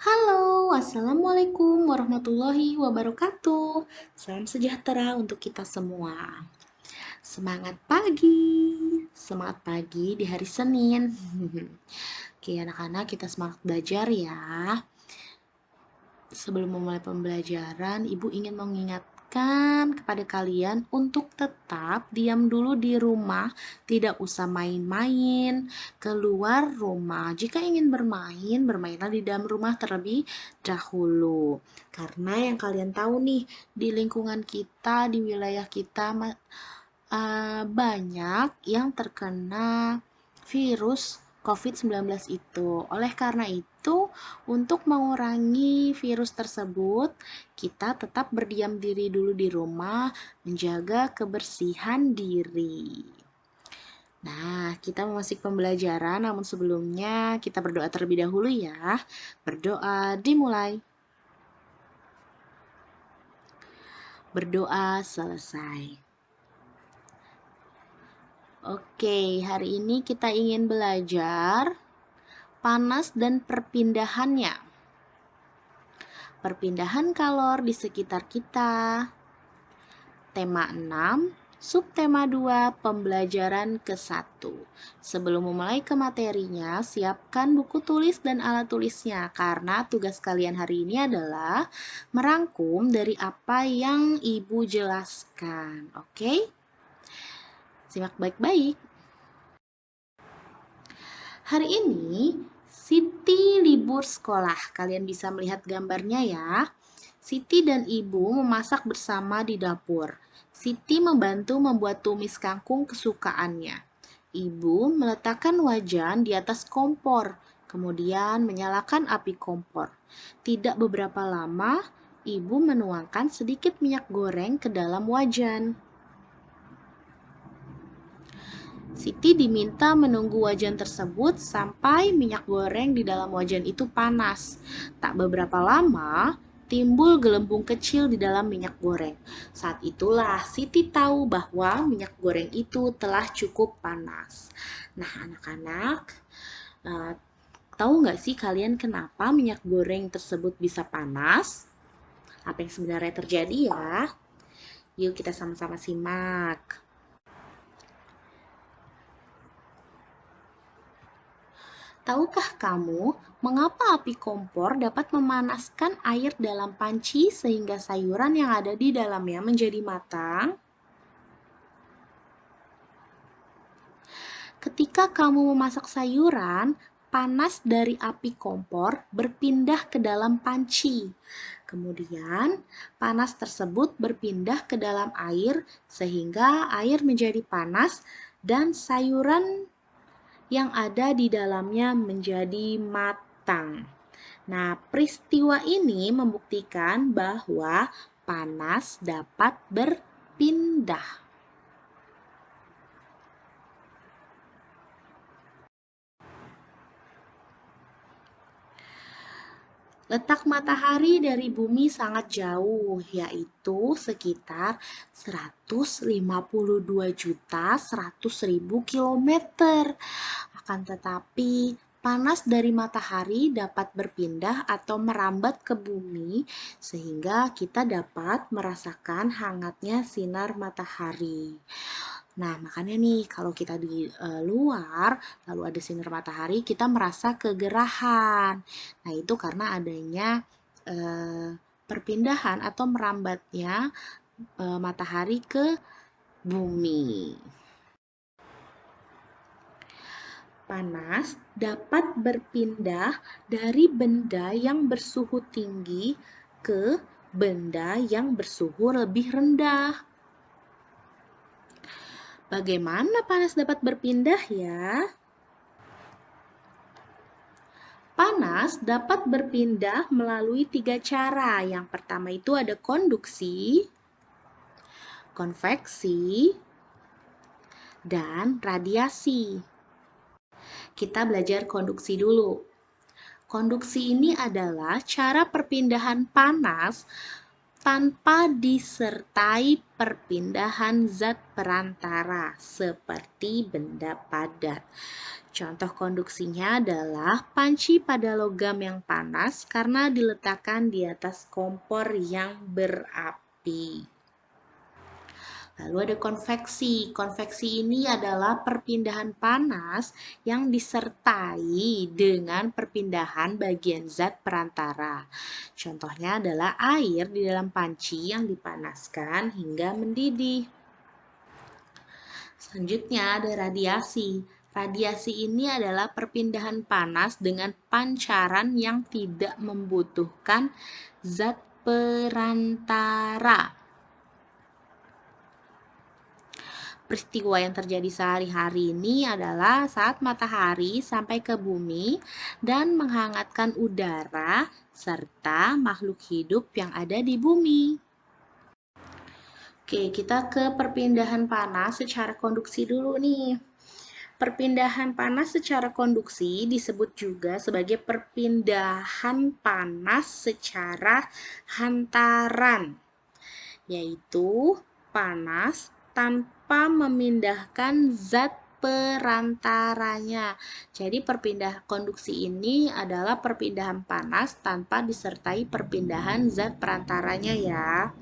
Halo, Assalamualaikum warahmatullahi wabarakatuh. Salam sejahtera untuk kita semua. Semangat pagi di hari Senin. Oke, anak-anak, kita semangat belajar ya. Sebelum memulai pembelajaran, Ibu ingin mengingatkan kepada kalian untuk tetap diam dulu di rumah, tidak usah main-main keluar rumah. Jika ingin bermain, bermainlah di dalam rumah terlebih dahulu. Karena yang kalian tahu nih, di lingkungan kita, di wilayah kita banyak yang terkena virus COVID-19 itu. Oleh karena itu, untuk mengurangi virus tersebut, kita tetap berdiam diri dulu di rumah, menjaga kebersihan diri. Nah, kita memasuki pembelajaran, namun sebelumnya kita berdoa terlebih dahulu ya. Berdoa dimulai. Berdoa selesai. Oke, hari ini kita ingin belajar panas dan perpindahannya. Perpindahan kalor di sekitar kita. Tema 6, subtema 2, pembelajaran ke-1. Sebelum memulai ke materinya, siapkan buku tulis dan alat tulisnya karena tugas kalian hari ini adalah merangkum dari apa yang Ibu jelaskan. Oke? Simak baik-baik. Hari ini Siti libur sekolah. Kalian bisa melihat gambarnya ya. Siti dan ibu memasak bersama di dapur. Siti membantu membuat tumis kangkung kesukaannya. Ibu meletakkan wajan di atas kompor, kemudian menyalakan api kompor. Tidak beberapa lama, ibu menuangkan sedikit minyak goreng ke dalam wajan. Siti diminta menunggu wajan tersebut sampai minyak goreng di dalam wajan itu panas. Tak beberapa lama, timbul gelembung kecil di dalam minyak goreng. Saat itulah Siti tahu bahwa minyak goreng itu telah cukup panas. Nah, anak-anak, tahu nggak sih kalian kenapa minyak goreng tersebut bisa panas? Apa yang sebenarnya terjadi ya? Yuk kita sama-sama simak. Tahukah kamu mengapa api kompor dapat memanaskan air dalam panci sehingga sayuran yang ada di dalamnya menjadi matang? Ketika kamu memasak sayuran, panas dari api kompor berpindah ke dalam panci. Kemudian, panas tersebut berpindah ke dalam air sehingga air menjadi panas dan sayuran yang ada di dalamnya menjadi matang. Nah, peristiwa ini membuktikan bahwa panas dapat berpindah. Letak matahari dari bumi sangat jauh, yaitu sekitar 152.100.000 kilometer. Akan tetapi, panas dari matahari dapat berpindah atau merambat ke bumi sehingga kita dapat merasakan hangatnya sinar matahari. Nah, makanya nih kalau kita di luar lalu ada sinar matahari, kita merasa kegerahan. Nah, itu karena adanya perpindahan atau merambatnya matahari ke bumi. Panas dapat berpindah dari benda yang bersuhu tinggi ke benda yang bersuhu lebih rendah. Bagaimana panas dapat berpindah ya? Panas dapat berpindah melalui 3 cara. Yang pertama itu ada konduksi, konveksi, dan radiasi. Kita belajar konduksi dulu. Konduksi ini adalah cara perpindahan panas tanpa disertai perpindahan zat perantara seperti benda padat. Contoh konduksinya adalah panci pada logam yang panas karena diletakkan di atas kompor yang berapi. Lalu ada konveksi. Konveksi ini adalah perpindahan panas yang disertai dengan perpindahan bagian zat perantara. Contohnya adalah air di dalam panci yang dipanaskan hingga mendidih. Selanjutnya ada radiasi. Radiasi ini adalah perpindahan panas dengan pancaran yang tidak membutuhkan zat perantara. Peristiwa yang terjadi sehari-hari ini adalah saat matahari sampai ke bumi dan menghangatkan udara serta makhluk hidup yang ada di bumi. Oke, kita ke perpindahan panas secara konduksi dulu nih. Perpindahan panas secara konduksi disebut juga sebagai perpindahan panas secara hantaran, yaitu panas tanpa memindahkan zat perantaranya. Jadi perpindahan konduksi ini adalah perpindahan panas tanpa disertai perpindahan zat perantaranya ya.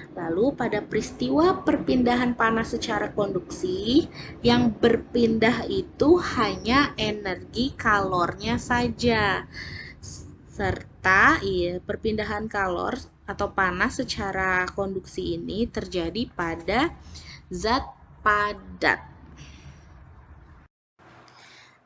Lalu pada peristiwa perpindahan panas secara konduksi, yang berpindah itu hanya energi kalornya saja. Serta perpindahan kalor atau panas secara konduksi ini terjadi pada zat padat.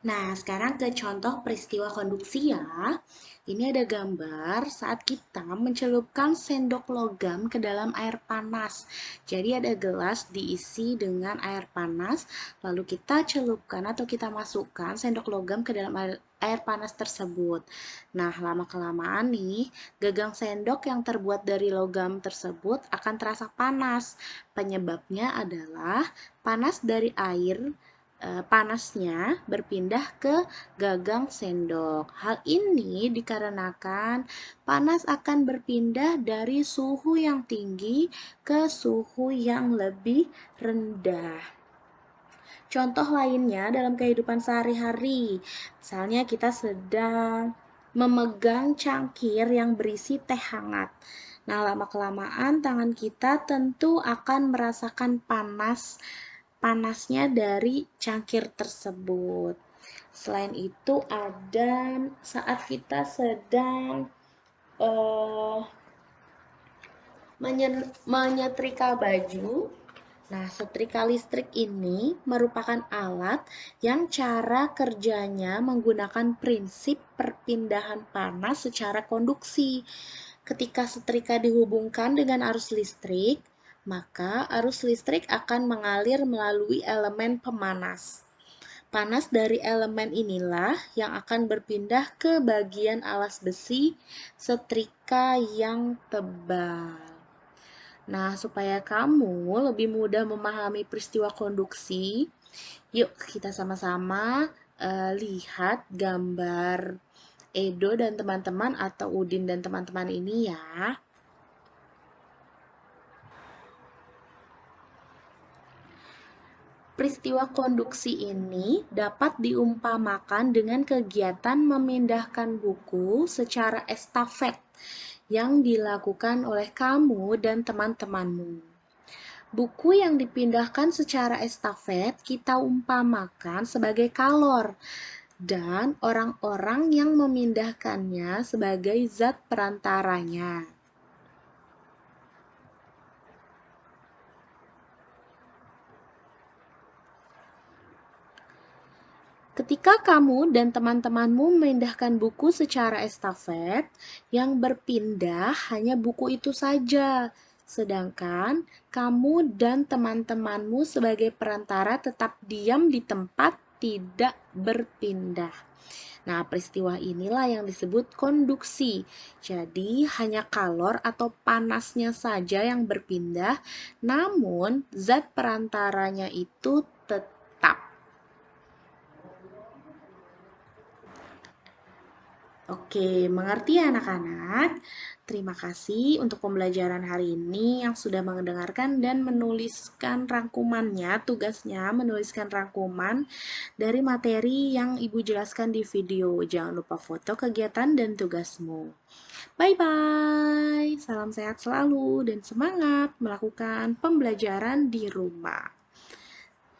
Nah, sekarang ke contoh peristiwa konduksi ya. Ini ada gambar saat kita mencelupkan sendok logam ke dalam air panas. Jadi ada gelas diisi dengan air panas, lalu kita celupkan atau kita masukkan sendok logam ke dalam air panas tersebut. Nah, lama-kelamaan nih, gagang sendok yang terbuat dari logam tersebut akan terasa panas. Penyebabnya adalah panas dari air panasnya berpindah ke gagang sendok. Hal ini dikarenakan panas akan berpindah dari suhu yang tinggi ke suhu yang lebih rendah. Contoh lainnya dalam kehidupan sehari-hari, misalnya kita sedang memegang cangkir yang berisi teh hangat. Nah, lama-kelamaan tangan kita tentu akan merasakan panasnya dari cangkir tersebut. Selain itu ada saat kita sedang menyetrika baju. Nah, setrika listrik ini merupakan alat yang cara kerjanya menggunakan prinsip perpindahan panas secara konduksi. Ketika setrika dihubungkan dengan arus listrik, maka arus listrik akan mengalir melalui elemen pemanas. Panas dari elemen inilah yang akan berpindah ke bagian alas besi setrika yang tebal. Nah, supaya kamu lebih mudah memahami peristiwa konduksi, yuk kita sama-sama lihat gambar Edo dan teman-teman atau Udin dan teman-teman ini ya. Peristiwa konduksi ini dapat diumpamakan dengan kegiatan memindahkan buku secara estafet yang dilakukan oleh kamu dan teman-temanmu. Buku yang dipindahkan secara estafet kita umpamakan sebagai kalor, dan orang-orang yang memindahkannya sebagai zat perantaranya. Ketika kamu dan teman-temanmu memindahkan buku secara estafet, yang berpindah hanya buku itu saja. Sedangkan kamu dan teman-temanmu sebagai perantara tetap diam di tempat, tidak berpindah. Nah, peristiwa inilah yang disebut konduksi. Jadi, hanya kalor atau panasnya saja yang berpindah, namun zat perantaranya itu tetap. Oke, mengerti ya anak-anak? Terima kasih untuk pembelajaran hari ini yang sudah mendengarkan dan menuliskan rangkumannya, tugasnya menuliskan rangkuman dari materi yang Ibu jelaskan di video. Jangan lupa foto kegiatan dan tugasmu. Bye-bye, salam sehat selalu dan semangat melakukan pembelajaran di rumah.